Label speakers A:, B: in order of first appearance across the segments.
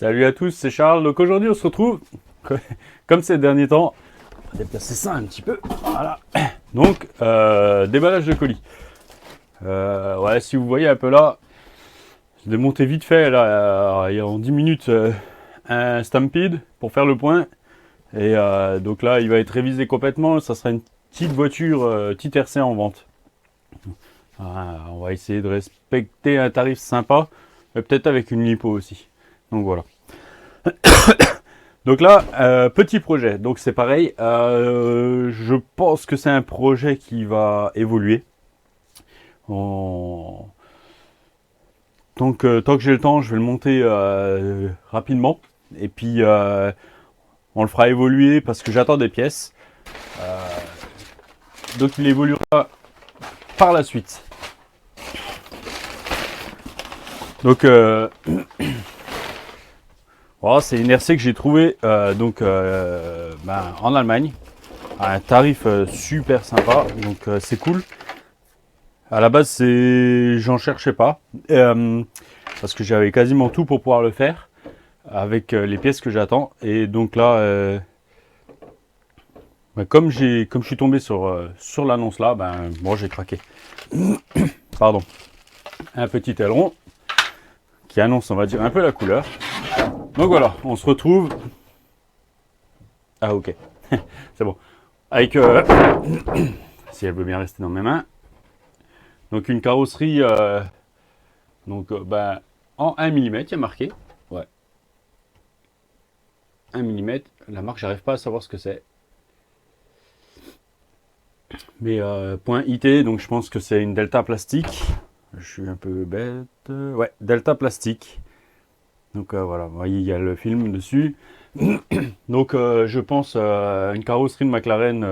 A: Salut à tous, c'est Charles. Donc aujourd'hui on se retrouve, comme ces derniers temps, on va déplacer ça un petit peu. Voilà. Donc déballage de colis. Ouais, si vous voyez un peu là, j'ai démonté vite fait là, il y a en 10 minutes un Stampede pour faire le point. Et donc là il va être révisé complètement. Ça sera une petite voiture, petite RC en vente. On va essayer de respecter un tarif sympa, mais peut-être avec une lipo aussi. Donc voilà. Donc là, petit projet. Donc c'est pareil. Je pense que c'est un projet qui va évoluer. Donc tant que j'ai le temps, je vais le monter rapidement. Et puis on le fera évoluer parce que j'attends des pièces. Donc il évoluera par la suite. Donc voilà, c'est une RC que j'ai trouvée en Allemagne à un tarif super sympa, donc c'est cool. À la base, j'en cherchais pas parce que j'avais quasiment tout pour pouvoir le faire avec les pièces que j'attends. Et donc là, comme je suis tombé sur l'annonce là, bon, j'ai craqué. Pardon. Un petit aileron qui annonce, on va dire, un peu la couleur. Donc voilà, on se retrouve. Ah ok, c'est bon. Avec, si elle veut bien rester dans mes mains. Donc une carrosserie, en 1 mm, il y a marqué. Ouais. 1 mm, la marque, j'arrive pas à savoir ce que c'est. Mais point IT, donc je pense que c'est une Delta plastique. Je suis un peu bête. Ouais, Delta plastique. Donc voilà, vous voyez, il y a le film dessus. Donc je pense une carrosserie de McLaren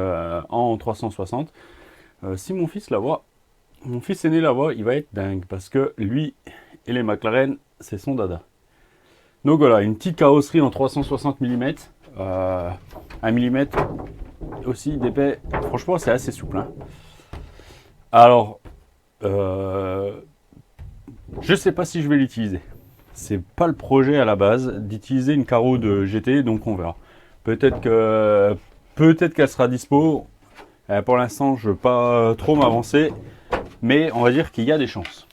A: en 360. Si mon fils la voit, mon fils aîné la voit, il va être dingue parce que lui et les McLaren, c'est son dada. Donc voilà, une petite carrosserie en 360 mm. 1 mm aussi d'épais. Franchement, c'est assez souple. Hein. Alors, je sais pas si je vais l'utiliser. C'est pas le projet à la base d'utiliser une carreau de GT, donc on verra. Peut-être qu'elle sera dispo. Pour l'instant, je veux pas trop m'avancer, mais on va dire qu'il y a des chances.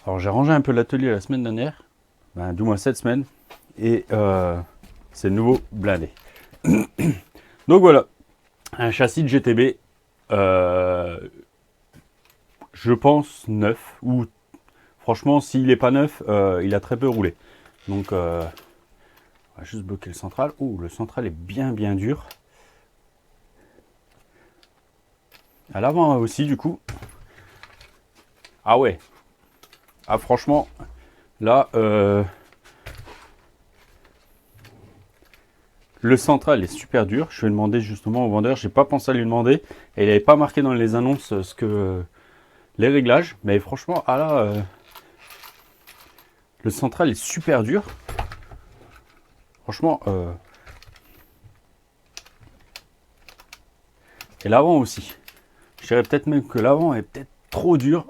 A: Alors j'ai rangé un peu l'atelier la semaine dernière, du moins cette semaine, et c'est nouveau blindé. Donc voilà, un châssis de GTB. Je pense neuf, ou franchement s'il n'est pas neuf, il a très peu roulé. Donc on va juste bloquer le central. Le central est bien dur. À l'avant aussi du coup. Ah ouais. Ah franchement, là le central est super dur. Je vais demander justement au vendeur. J'ai pas pensé à lui demander. Et il n'avait pas marqué dans les annonces les réglages, mais franchement, le central est super dur. Franchement, et l'avant aussi. Je dirais peut-être même que l'avant est peut-être trop dur.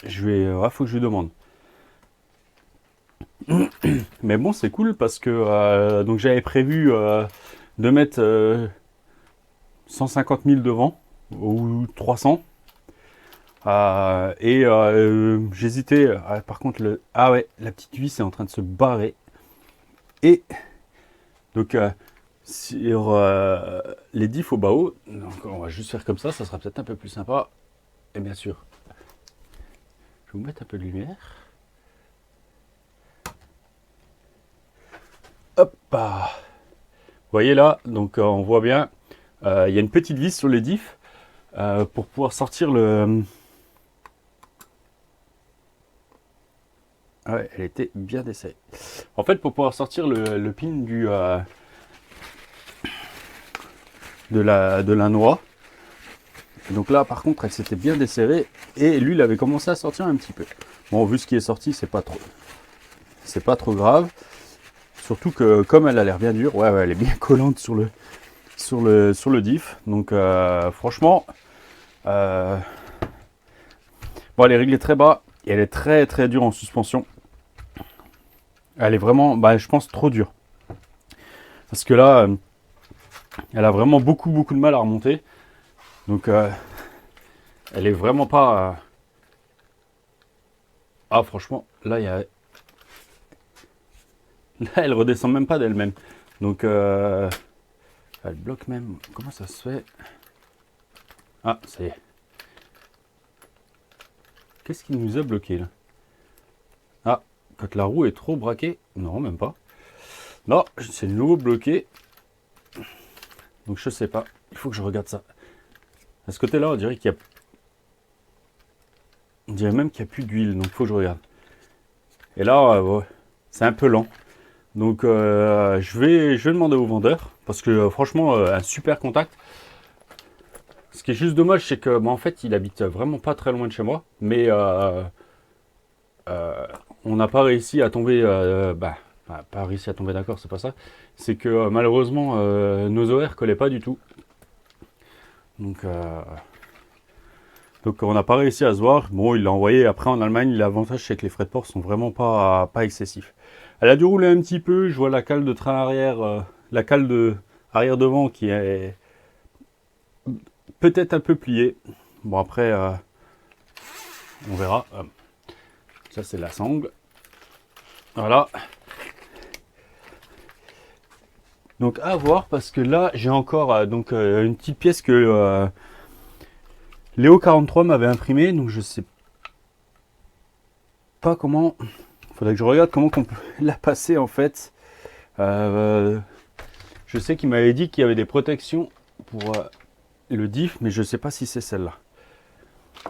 A: Faut que je lui demande. Mais bon, c'est cool parce que donc j'avais prévu de mettre 150 000 devant ou 300. J'hésitais. Par contre, la petite vis est en train de se barrer. Et donc sur les diffs au bas haut, donc on va juste faire comme ça sera peut-être un peu plus sympa. Et bien sûr, je vais vous mettre un peu de lumière. Hop. Vous voyez là, donc on voit bien, il y a une petite vis sur les diffs pour pouvoir sortir le. Ouais, elle était bien desserrée. En fait, pour pouvoir sortir le pin de la noix. Donc là, par contre, elle s'était bien desserrée et lui, il avait commencé à sortir un petit peu. Bon, vu ce qui est sorti, c'est pas trop grave. Surtout que comme elle a l'air bien dure, ouais, elle est bien collante sur le diff. Donc franchement, bon, elle est réglée très bas Et elle est très très dure en suspension. Elle est vraiment, je pense, trop dure. Parce que là, elle a vraiment beaucoup de mal à remonter. Donc, elle est vraiment pas... Ah, franchement, là, il y a... Là, elle redescend même pas d'elle-même. Donc, elle bloque même. Comment ça se fait? Ah, ça y est. Qu'est-ce qui nous a bloqué, là? Ah, quand la roue est trop braquée. Non, même pas. Non, c'est de nouveau bloqué. Donc, je sais pas. Il faut que je regarde ça. À ce côté-là, on dirait qu'il y a... On dirait même qu'il n'y a plus d'huile. Donc, il faut que je regarde. Et là, ouais, c'est un peu lent. Donc je vais demander au vendeur parce que franchement un super contact. Ce qui est juste dommage c'est que en fait il habite vraiment pas très loin de chez moi, mais on n'a pas réussi à tomber pas réussi à tomber d'accord, c'est pas ça. C'est que malheureusement nos horaires collaient pas du tout. Donc on n'a pas réussi à se voir. Bon, il l'a envoyé après en Allemagne. L'avantage c'est que les frais de port sont vraiment pas excessifs. Elle a dû rouler un petit peu. Je vois la cale de train arrière, la cale de arrière devant qui est peut-être un peu pliée. Bon après, on verra. Ça c'est la sangle. Voilà. Donc à voir parce que là j'ai encore une petite pièce que Léo 43 m'avait imprimée. Donc je sais pas comment. Faudrait que je regarde comment on peut la passer en fait. Je sais qu'il m'avait dit qu'il y avait des protections pour le diff, mais je sais pas si c'est celle-là.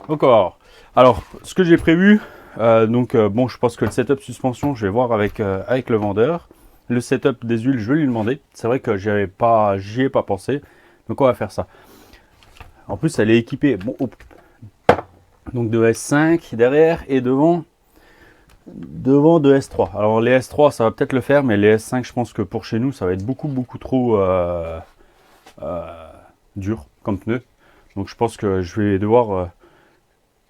A: Encore. Alors, ce que j'ai prévu, bon, je pense que le setup suspension, je vais voir avec le vendeur. Le setup des huiles, je vais lui demander. C'est vrai que j'y ai pas pensé, donc on va faire ça. En plus, elle est équipée, bon, donc de S5 derrière et devant de S3. Alors les S3 ça va peut-être le faire, mais les S5 je pense que pour chez nous ça va être beaucoup trop dur comme pneu. Donc je pense que je vais devoir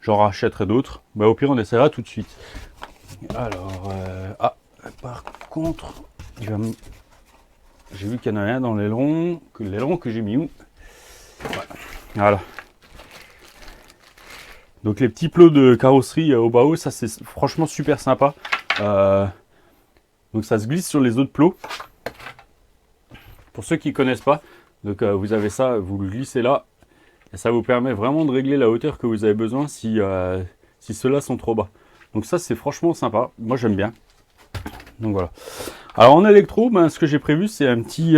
A: j'en rachèterai d'autres. Au pire on essaiera tout de suite. Alors par contre j'ai vu qu'il y en a un dans l'aileron que j'ai mis où? Voilà. Donc les petits plots de carrosserie au bas haut, ça c'est franchement super sympa. Donc ça se glisse sur les autres plots. Pour ceux qui ne connaissent pas, donc vous avez ça, vous le glissez là. Et ça vous permet vraiment de régler la hauteur que vous avez besoin si ceux-là sont trop bas. Donc ça c'est franchement sympa, moi j'aime bien. Donc voilà. Alors en électro, ce que j'ai prévu c'est un petit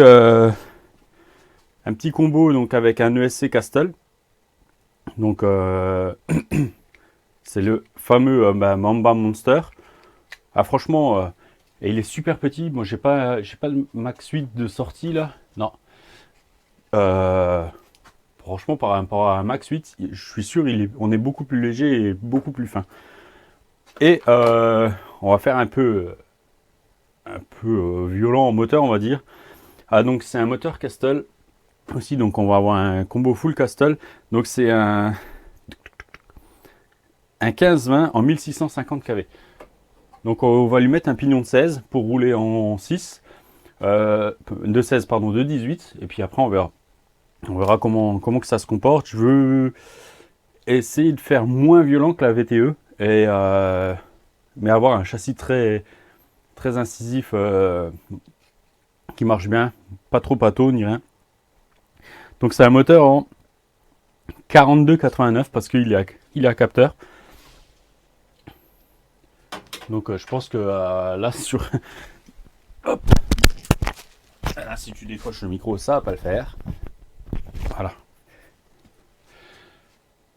A: combo donc, avec un ESC Castle. Donc c'est le fameux Mamba Monster. Ah franchement, et il est super petit. Moi j'ai pas le Max 8 de sortie là. Non. Franchement par rapport à un Max 8, je suis sûr on est beaucoup plus léger et beaucoup plus fin. Et on va faire un peu violent en moteur on va dire. Ah donc c'est un moteur Castle. Aussi, donc on va avoir un combo full Castle. Donc c'est un 15-20 en 1650 kV. Donc on va lui mettre un pignon de 16 pour rouler en 6. De 16 pardon, de 18. Et puis après on verra. On verra comment que ça se comporte. Je veux essayer de faire moins violent que la VTE. Mais avoir un châssis très incisif qui marche bien. Pas trop pâteau ni rien. Donc c'est un moteur en 42,89 parce qu'il est à capteur. Donc je pense que là sur... Hop. Là, si tu décroches le micro, ça va pas le faire. Voilà.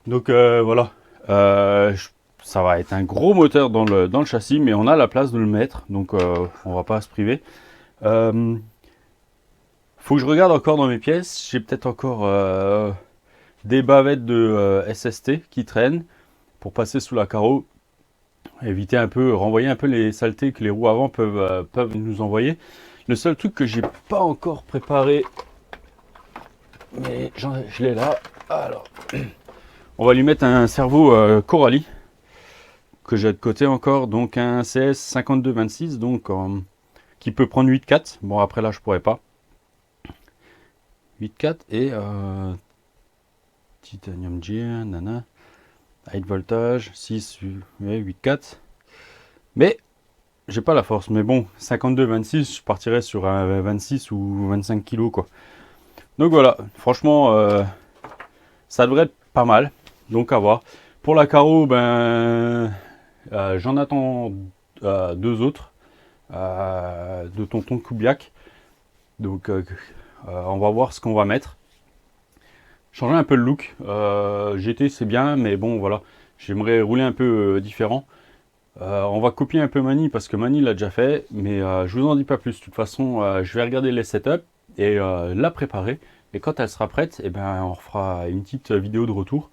A: Donc voilà. Ça va être un gros moteur dans le châssis, mais on a la place de le mettre. Donc on va pas se priver. Faut que je regarde encore dans mes pièces. J'ai peut-être encore des bavettes de SST qui traînent pour passer sous la carreau. Éviter un peu, renvoyer un peu les saletés que les roues avant peuvent nous envoyer. Le seul truc que j'ai pas encore préparé, mais je l'ai là. Alors, on va lui mettre un servo Coralie que j'ai de côté encore, donc un CS 5226, donc qui peut prendre 8.4. Bon, après là, je pourrais pas. 8.4 et Titanium G, nana. High voltage, 6, 8.4. Mais j'ai pas la force. Mais bon, 52-26, je partirais sur un 26 ou 25 kg quoi. Donc voilà, franchement, ça devrait être pas mal. Donc à voir. Pour la carreau, ben, j'en attends deux autres de Tonton Kubiak. Donc on va voir ce qu'on va mettre. Changer un peu le look. GT c'est bien, mais bon voilà, j'aimerais rouler un peu différent. On va copier un peu Mani parce que Mani l'a déjà fait, mais je vous en dis pas plus. De toute façon, je vais regarder les setups et la préparer. Et quand elle sera prête, eh ben, on refera une petite vidéo de retour.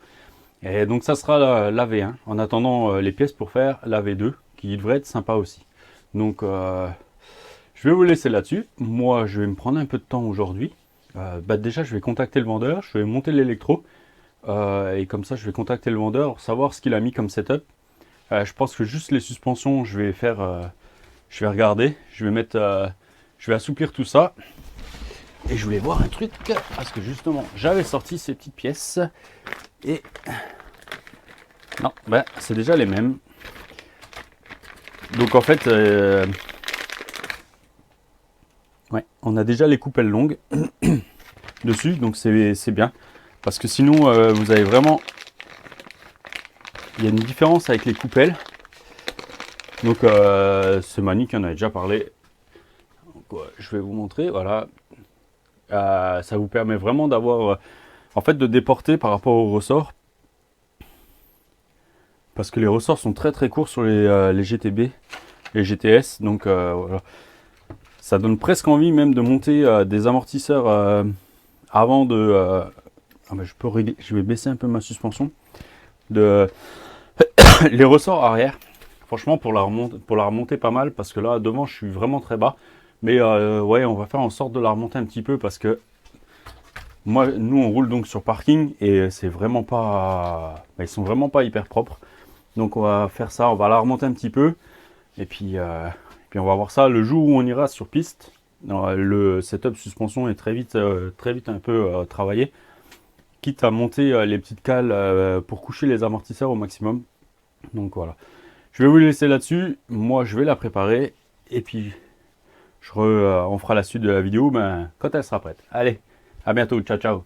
A: Et donc ça sera la V1. En attendant les pièces pour faire la V2, qui devrait être sympa aussi. Donc je vais vous laisser là-dessus. Moi, je vais me prendre un peu de temps aujourd'hui. Déjà, je vais contacter le vendeur, je vais monter l'électro. Et comme ça, je vais contacter le vendeur, savoir ce qu'il a mis comme setup. Je pense que juste les suspensions, je vais faire, je vais regarder, je vais mettre, je vais assouplir tout ça. Et je voulais voir un truc parce que justement, j'avais sorti ces petites pièces et non, ben c'est déjà les mêmes. Donc en fait, ouais, on a déjà les coupelles longues dessus, donc c'est bien parce que sinon, vous avez vraiment, il y a une différence avec les coupelles. Donc ce Mani qui en a déjà parlé. Donc, je vais vous montrer, voilà. Ça vous permet vraiment d'avoir, en fait, de déporter par rapport aux ressorts. Parce que les ressorts sont très très courts sur les GTB, les GTS. Donc voilà. Ça donne presque envie même de monter des amortisseurs avant de... ah ben, je vais baisser un peu ma suspension. Les ressorts arrière. Franchement, pour la remonter pas mal. Parce que là, devant, je suis vraiment très bas. Mais ouais, on va faire en sorte de la remonter un petit peu parce que nous on roule donc sur parking et c'est vraiment pas, ils sont vraiment pas hyper propres. Donc on va faire ça, on va la remonter un petit peu et puis on va voir ça le jour où on ira sur piste. Le setup suspension est très vite un peu travaillé, quitte à monter les petites cales pour coucher les amortisseurs au maximum. Donc voilà, je vais vous laisser là-dessus. Moi je vais la préparer et puis on fera la suite de la vidéo quand elle sera prête. Allez, à bientôt, ciao ciao.